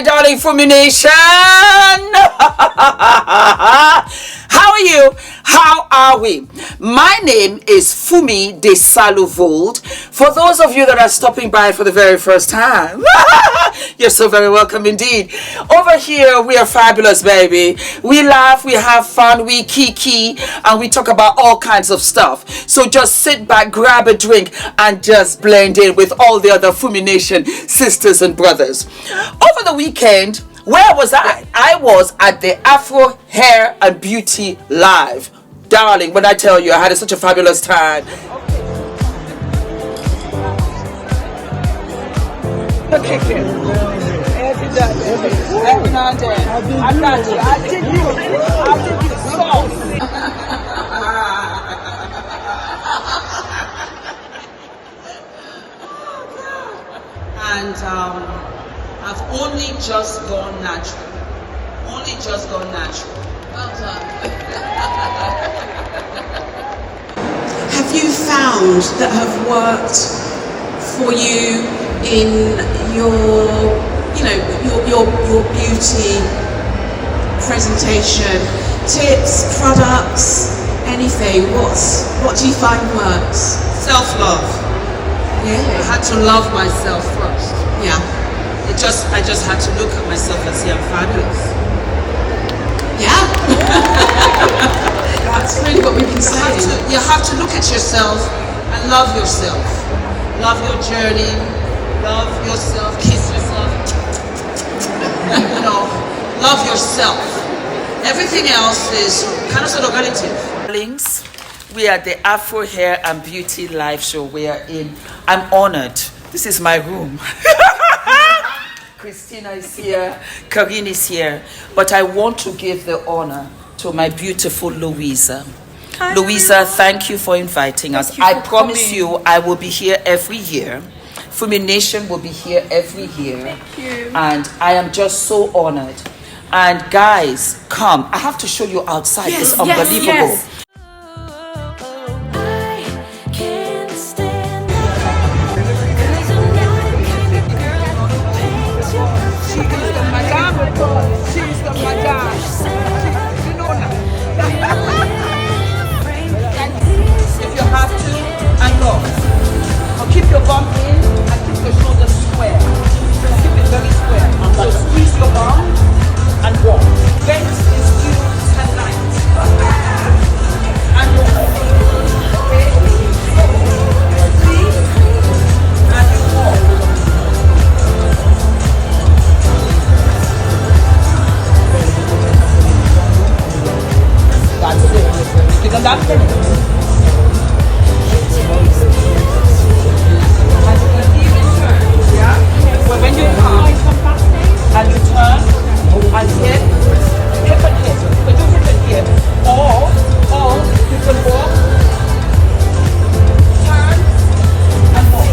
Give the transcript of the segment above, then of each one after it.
my darling FUMINATION. How are you? How are we? My name is Fumi Desalu-Vold. For those of you that are stopping by for the very first time, you're so very welcome indeed. Over here, we are fabulous, baby. We laugh, we have fun, we kiki, and we talk about all kinds of stuff. So just sit back, grab a drink, and just blend in with all the other FUMINATION sisters and brothers. Over the weekend, where was I? I was at the Afro Hair and Beauty Live. Darling, when I tell you, I had such a fabulous time. Okay. Every now and then. I got you. I did you so. And I've only just gone natural. Well done. Have you found that have worked for you in your beauty presentation, tips, products, anything? What do you find works? Self-love. Yeah. I had to love myself first. Yeah. I just had to look at myself and say I'm fabulous. Yeah. That's really what we've been saying. You have to look at yourself and love yourself. Love your journey. Love yourself. Kiss yourself. Love yourself. Everything else is kind of sort of relative. Links. We are at the Afro Hair and Beauty Live Show. We are in. I'm honored. This is my room. Christina is here, Karine is here, but I want to give the honor to my beautiful Louisa. Hi. Louisa, thank you for inviting us. I promise you I will be here every year. FUMINATION will be here every year. Thank you. And I am just so honored. And guys, come. I have to show you outside. Yes, it's unbelievable. Yes. Keep your bum in and keep your shoulders square. Keep it very square. So squeeze your bum and walk. Bend is you and light. And walk. Okay? Squeeze and you walk. That's it. You can that finish. When you come and you turn and hip and hip, but do hip and hip, or you can walk, turn and walk.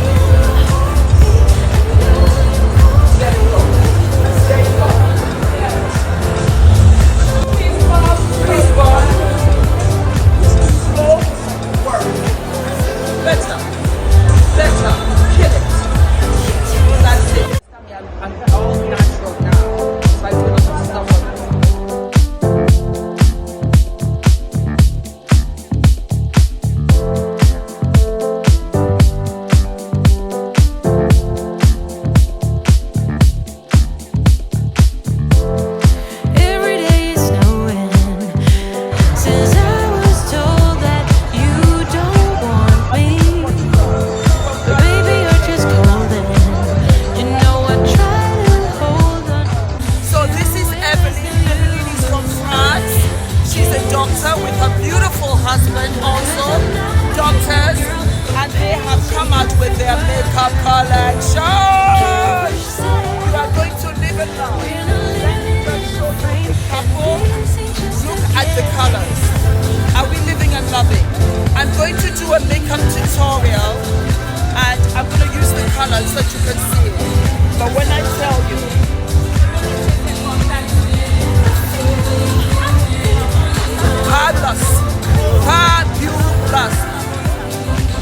There you go. Please go. Slow work. Better. Kill it. That's it. I'm all natural now. So I do not have stuff.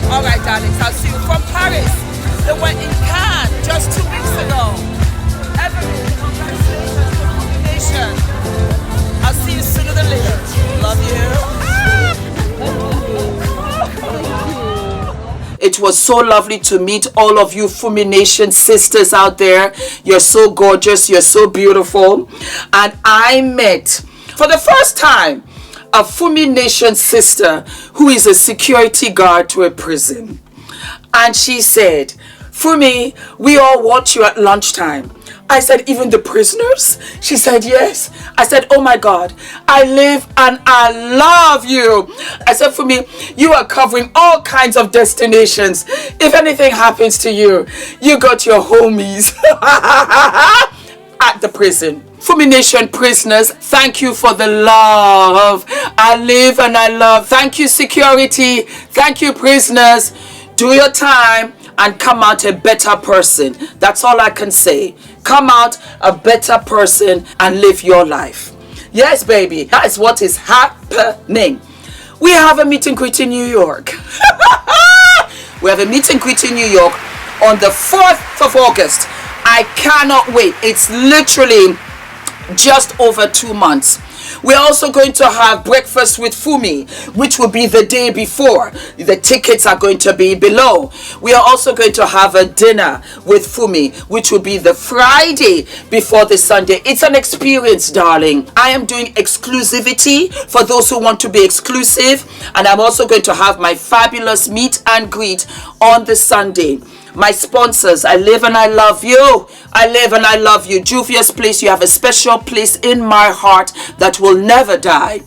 Alright darlings, I'll see you from Paris. They were in Cannes just 2 weeks ago. Everything. It was so lovely to meet all of you FUMINATION sisters out there. You're so gorgeous. You're so beautiful. And I met, for the first time, a FUMINATION sister who is a security guard to a prison. And she said, Fumi, we all watch you at lunchtime. I said, even the prisoners? She said, yes. I said, oh my God, I live and I love you. I said, Fumi, you are covering all kinds of destinations. If anything happens to you, you got your homies at the prison. FUMINATION prisoners, thank you for the love. I live and I love. Thank you, security. Thank you, prisoners. Do your time and come out a better person. That's all I can say. Come out a better person and live your life. Yes, baby, that is what is happening. We have a meet and greet in New York. We have a meet and greet in New York on the 4th of August. I cannot wait. It's literally just over 2 months. We're also going to have breakfast with Fumi, which will be the day before. The tickets are going to be below. We are also going to have a dinner with Fumi, which will be the Friday before the Sunday. It's an experience, darling. I am doing exclusivity for those who want to be exclusive. And I'm also going to have my fabulous meet and greet on the Sunday. My sponsors, I live and I love you. I live and I love you. JUVIAS place, you have a special place in my heart that will never die.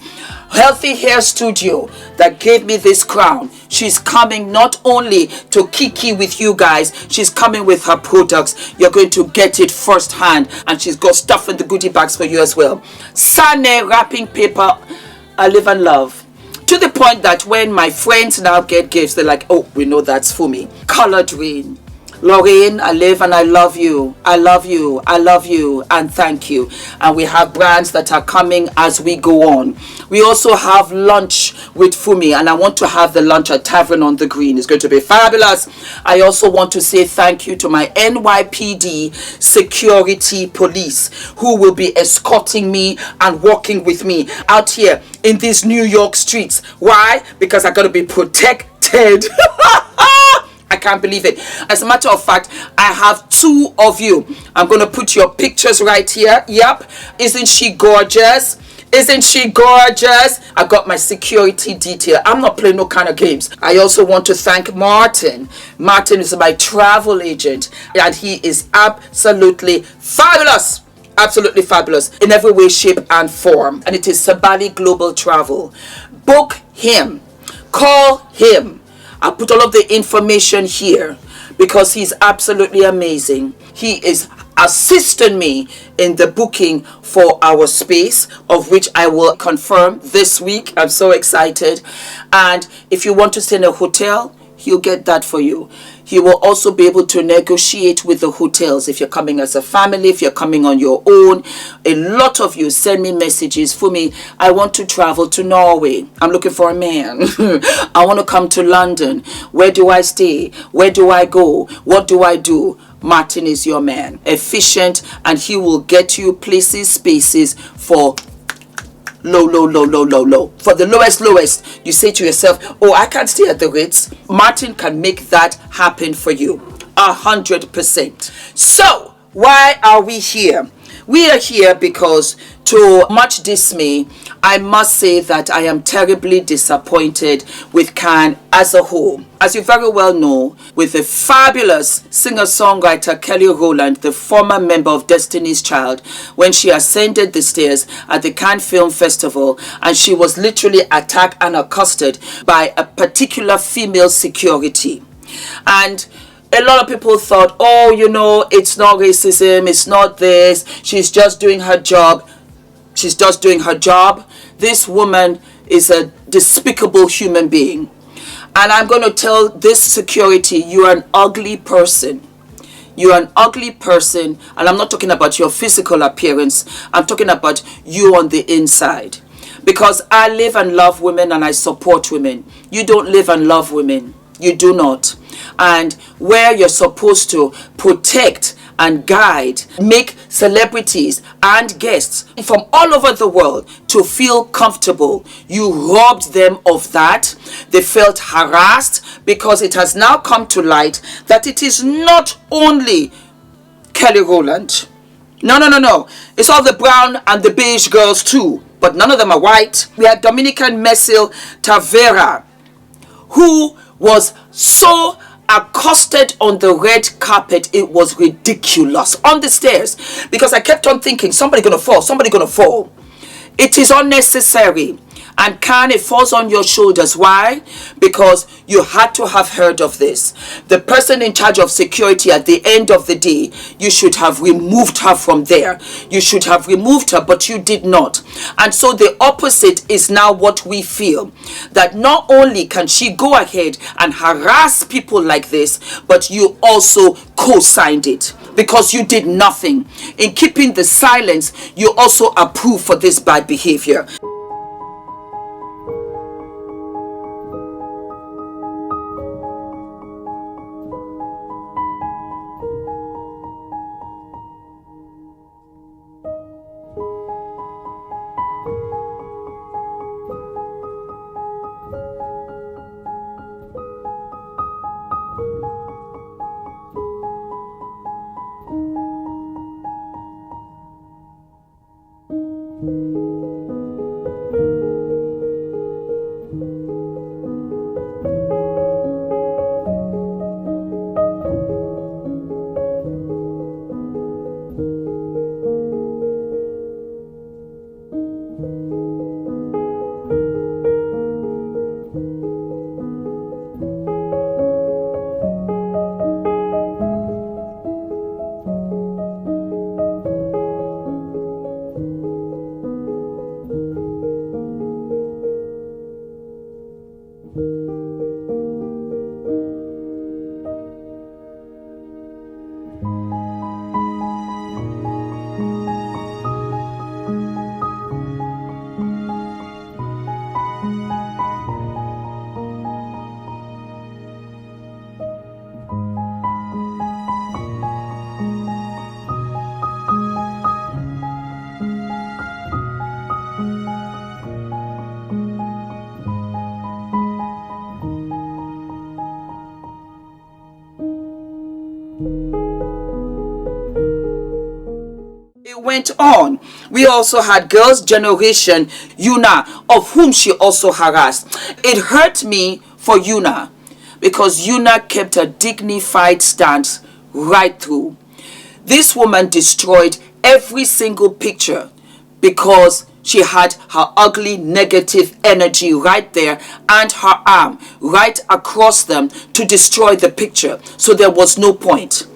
Healthy Hair Studio that gave me this crown. She's coming not only to kiki with you guys, she's coming with her products. You're going to get it firsthand. And she's got stuff in the goodie bags for you as well. Sane wrapping paper, I live and love. To the point that when my friends now get gifts, they're like, oh, we know that's Fumi. Colored Rain. Lorraine, I live and I love you. I love you. I love you. And thank you. And we have brands that are coming as we go on. We also have lunch with Fumi. And I want to have the lunch at Tavern on the Green. It's going to be fabulous. I also want to say thank you to my NYPD security police who will be escorting me and walking with me out here in these New York streets. Why? Because I'm going to be protected. I can't believe it. As a matter of fact, I have 2 of you. I'm going to put your pictures right here. Yep. Isn't she gorgeous? Isn't she gorgeous? I got my security detail. I'm not playing no kind of games. I also want to thank Martin. Martin is my travel agent and he is absolutely fabulous. Absolutely fabulous in every way, shape and form. And it is Sabali Global Travel. Book him. Call him. I'll put all of the information here because he's absolutely amazing. He is assisting me in the booking for our space, of which I will confirm this week. I'm so excited. And if you want to stay in a hotel, he'll get that for you. He will also be able to negotiate with the hotels if you're coming as a family, if you're coming on your own. A lot of you send me messages. Fumi, I want to travel to Norway. I'm looking for a man. I want to come to London. Where do I stay? Where do I go? What do I do? Martin is your man. Efficient, and he will get you places, spaces for low. For the lowest, you say to yourself, oh, I can't stay at the Ritz. Martin can make that happen for you 100%. So why are we here? We are here because, to much dismay, I must say that I am terribly disappointed with Cannes as a whole. As you very well know, with the fabulous singer-songwriter Kelly Rowland, the former member of Destiny's Child, when she ascended the stairs at the Cannes Film Festival, and she was literally attacked and accosted by a particular female security. And a lot of people thought, oh, you know, it's not racism, it's not this, she's just doing her job. She's just doing her job. This woman is a despicable human being. And I'm going to tell this security, you're an ugly person. You're an ugly person. And I'm not talking about your physical appearance. I'm talking about you on the inside. Because I live and love women and I support women. You don't live and love women. You do not. And where you're supposed to protect and guide, make celebrities and guests from all over the world to feel comfortable. You robbed them of that. They felt harassed because it has now come to light that it is not only Kelly Rowland. No. It's all the brown and the beige girls too, but none of them are white. We had Dominican Mesil Tavera, who was so accosted on the red carpet, it was ridiculous, on the stairs, because I kept on thinking, somebody gonna fall. It is unnecessary. And it falls on your shoulders. Why? Because you had to have heard of this. The person in charge of security at the end of the day, you should have removed her from there. You should have removed her, but you did not. And so the opposite is now what we feel. That not only can she go ahead and harass people like this, but you also co-signed it. Because you did nothing. In keeping the silence, you also approve for this bad behavior. Went on. We also had Girls' Generation, Yuna, of whom she also harassed. It hurt me for Yuna because Yuna kept a dignified stance right through. This woman destroyed every single picture because she had her ugly negative energy right there and her arm right across them to destroy the picture. So there was no point.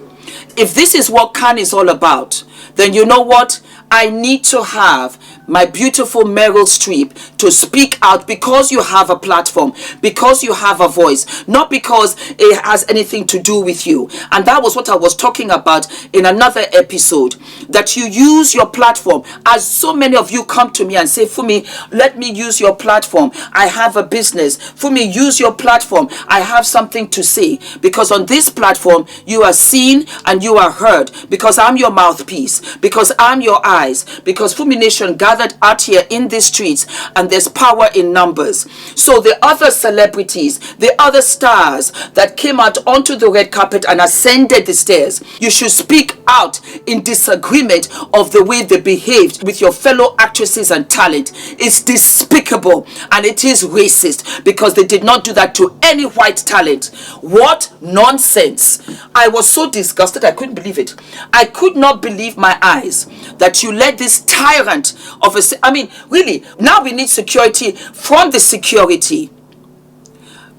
If this is what Khan is all about, then you know what? I need to have my beautiful Meryl Streep to speak out because you have a platform, because you have a voice, not because it has anything to do with you. And that was what I was talking about in another episode, that you use your platform. As so many of you come to me and say, Fumi, let me use your platform. I have a business. Fumi, use your platform. I have something to say. Because on this platform, you are seen and you are heard, because I'm your mouthpiece, because I'm your eyes, because FUMINATION gathered out here in the streets, and there's power in numbers. So the other celebrities, the other stars that came out onto the red carpet and ascended the stairs, you should speak out in disagreement of the way they behaved with your fellow actresses and talent. It's despicable and it is racist because they did not do that to any white talent. What nonsense. I was so disgusted, I couldn't believe it. I could not believe my eyes that you let this tyrant of a... I mean, really, now we need security from the security.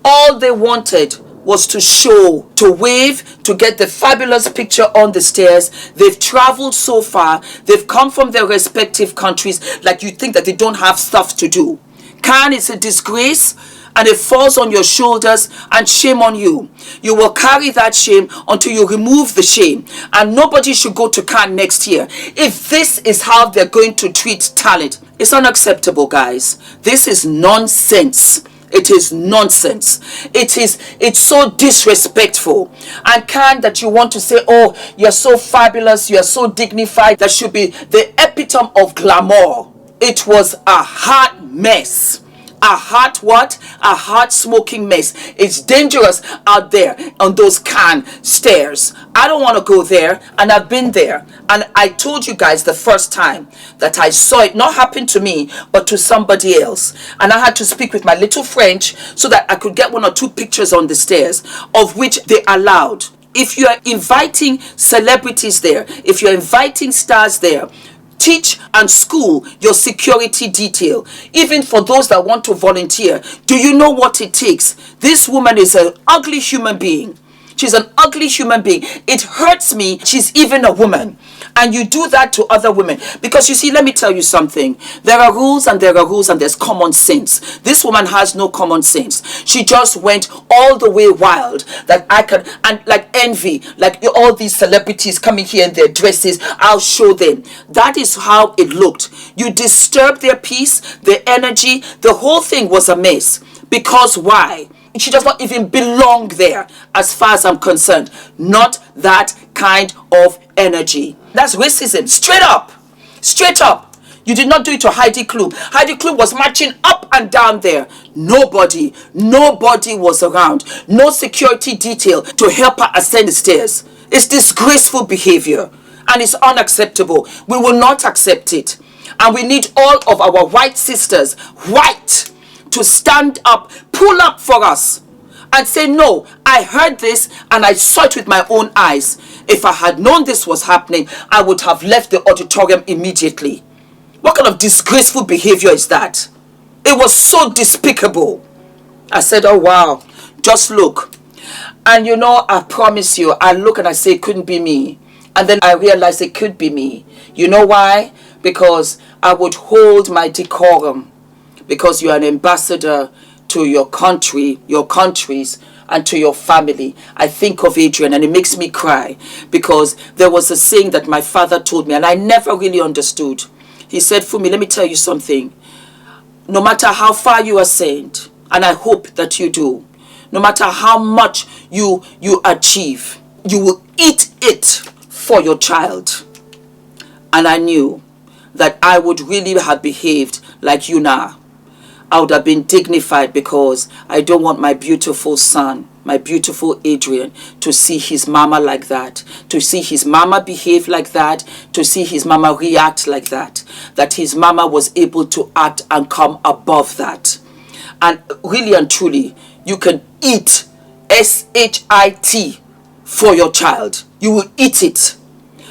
All they wanted was to show, to wave, to get the fabulous picture on the stairs. They've traveled so far. They've come from their respective countries. Like, you think that they don't have stuff to do. Khan is a disgrace, and it falls on your shoulders, and shame on you. You will carry that shame until you remove the shame. And nobody should go to Cannes next year if this is how they're going to treat talent. It's unacceptable, guys. This is nonsense. It is nonsense. It's so disrespectful. And that you want to say, oh, you're so fabulous, you're so dignified. That should be the epitome of glamour. It was a hot mess. A hot what? A hot smoking mess. It's dangerous out there on those stairs. I don't want to go there, and I've been there. And I told you guys the first time that I saw it, not happen to me, but to somebody else. And I had to speak with my little French so that I could get 1 or 2 pictures on the stairs, of which they allowed. If you are inviting celebrities there, if you're inviting stars there, teach and school your security detail. Even for those that want to volunteer, do you know what it takes? This woman is an ugly human being. She's an ugly human being. It hurts me. She's even a woman. And you do that to other women. Because you see, let me tell you something. There are rules and there are rules and there's common sense. This woman has no common sense. She just went all the way wild. That I can, and like envy, like all these celebrities coming here in their dresses, I'll show them. That is how it looked. You disturbed their peace, their energy. The whole thing was a mess. Because why? She does not even belong there, as far as I'm concerned. Not that kind of energy. That's racism. Straight up. Straight up. You did not do it to Heidi Klum. Heidi Klum was marching up and down there. Nobody was around. No security detail to help her ascend the stairs. It's disgraceful behavior. And it's unacceptable. We will not accept it. And we need all of our white sisters, to stand up, pull up for us and say, no, I heard this and I saw it with my own eyes. If I had known this was happening, I would have left the auditorium immediately. What kind of disgraceful behavior is that? It was so despicable. I said, oh wow, just look. And you know, I promise you, I look and I say it couldn't be me. And then I realized it could be me. You know why? Because I would hold my decorum. Because you are an ambassador to your country, your countries, and to your family. I think of Adrian and it makes me cry. Because there was a saying that my father told me and I never really understood. He said, Fumi, let me tell you something. No matter how far you are sent, and I hope that you do, no matter how much you achieve, you will eat it for your child. And I knew that I would really have behaved like you now. I would have been dignified because I don't want my beautiful son, my beautiful Adrian, to see his mama like that, to see his mama behave like that, to see his mama react like that, that his mama was able to act and come above that. And really and truly, you can eat S-H-I-T for your child. You will eat it.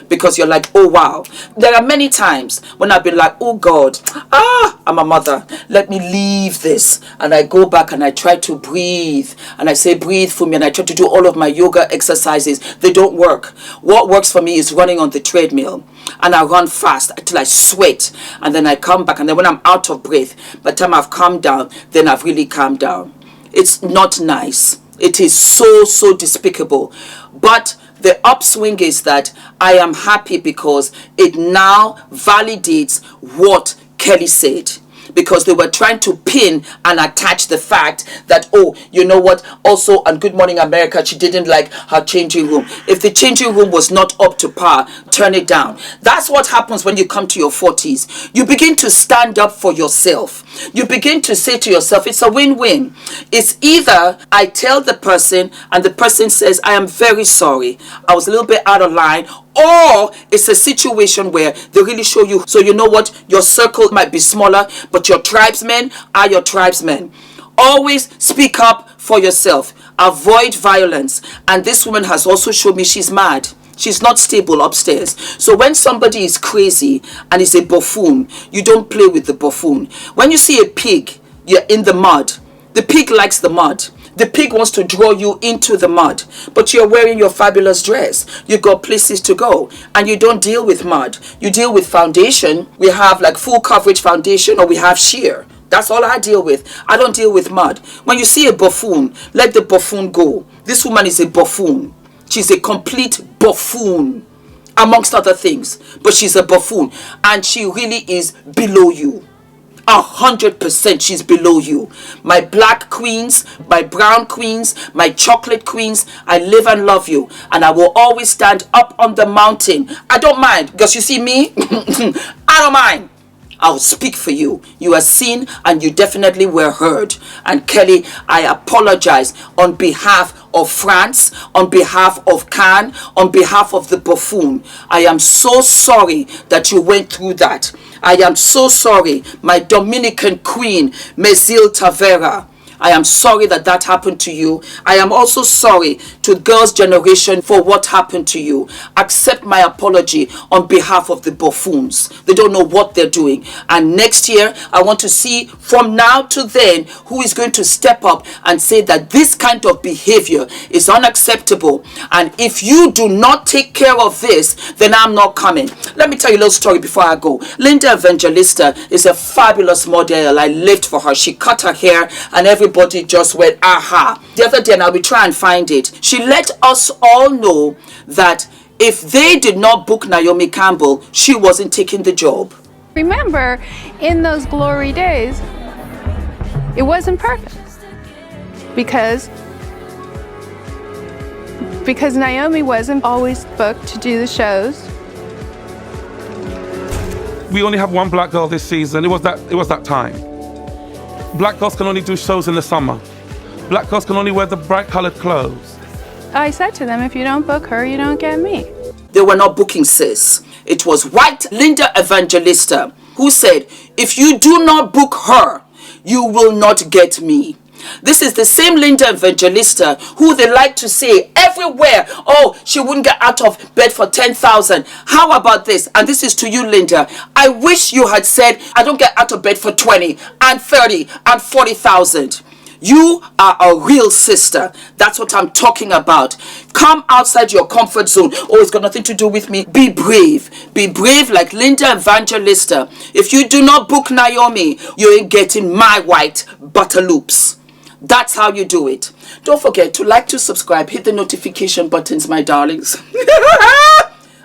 Because you're like, oh wow. There are many times when I've been like, oh God, I'm a mother. Let me leave this. And I go back and I try to breathe. And I say, breathe for me. And I try to do all of my yoga exercises. They don't work. What works for me is running on the treadmill. And I run fast until I sweat. And then I come back. And then when I'm out of breath, by the time I've calmed down, then I've really calmed down. It's not nice. It is so despicable. But the upswing is that I am happy because it now validates what Kelly said. Because they were trying to pin and attach the fact that, oh, you know what, also on Good Morning America, she didn't like her changing room. If the changing room was not up to par, turn it down. That's what happens when you come to your 40s. You begin to stand up for yourself. You begin to say to yourself, it's a win-win. It's either I tell the person and the person says, I am very sorry, I was a little bit out of line, or it's a situation where they really show you, so you know what, your circle might be smaller, but your tribesmen are your tribesmen. Always speak up for yourself. Avoid violence. And this woman has also shown me she's mad. She's not stable upstairs. So when somebody is crazy and is a buffoon, you don't play with the buffoon. When you see a pig, you're in the mud. The pig likes the mud. The pig wants to draw you into the mud, but you're wearing your fabulous dress. You've got places to go, and you don't deal with mud. You deal with foundation. We have like full coverage foundation, or we have sheer. That's all I deal with. I don't deal with mud. When you see a buffoon, let the buffoon go. This woman is a buffoon. She's a complete buffoon, amongst other things. But she's a buffoon, and she really is below you. 100% she's below you. My black queens, my brown queens, my chocolate queens, I live and love you. And I will always stand up on the mountain. I don't mind, because you see me, I don't mind. I'll speak for you. You are seen and you definitely were heard. And Kelly, I apologize on behalf of France, on behalf of Cannes, on behalf of the buffoon. I am so sorry that you went through that. I am so sorry, my Dominican queen, Mesil Tavera. I am sorry that that happened to you. I am also sorry to Girls' Generation for what happened to you. Accept my apology on behalf of the buffoons. They don't know what they're doing. And next year, I want to see from now to then who is going to step up and say that this kind of behavior is unacceptable. And if you do not take care of this, then I'm not coming. Let me tell you a little story before I go. Linda Evangelista is a fabulous model. I lived for her. She cut her hair and everybody just went, aha. The other day, and I will try and find it. She let us all know that if they did not book Naomi Campbell, she wasn't taking the job. Remember, in those glory days, it wasn't perfect because Naomi wasn't always booked to do the shows. We only have one black girl this season. It was that time. Black girls can only do shows in the summer. Black girls can only wear the bright colored clothes. I said to them, if you don't book her, you don't get me. They were not booking sis. It was white Linda Evangelista who said, if you do not book her, you will not get me. This is the same Linda Evangelista who they like to say everywhere, oh, she wouldn't get out of bed for 10,000. How about this? And this is to you, Linda. I wish you had said, I don't get out of bed for 20 and 30 and 40,000. You are a real sister. That's what I'm talking about. Come outside your comfort zone. Oh, it's got nothing to do with me. Be brave. Be brave like Linda Evangelista. If you do not book Naomi, you ain't getting my white butter loops. That's how you do it. Don't forget to like, to subscribe, hit the notification buttons, my darlings.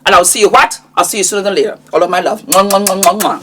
And I'll see you what? I'll see you sooner than later. All of my love. Mwah, mwah, mwah, mwah, mwah.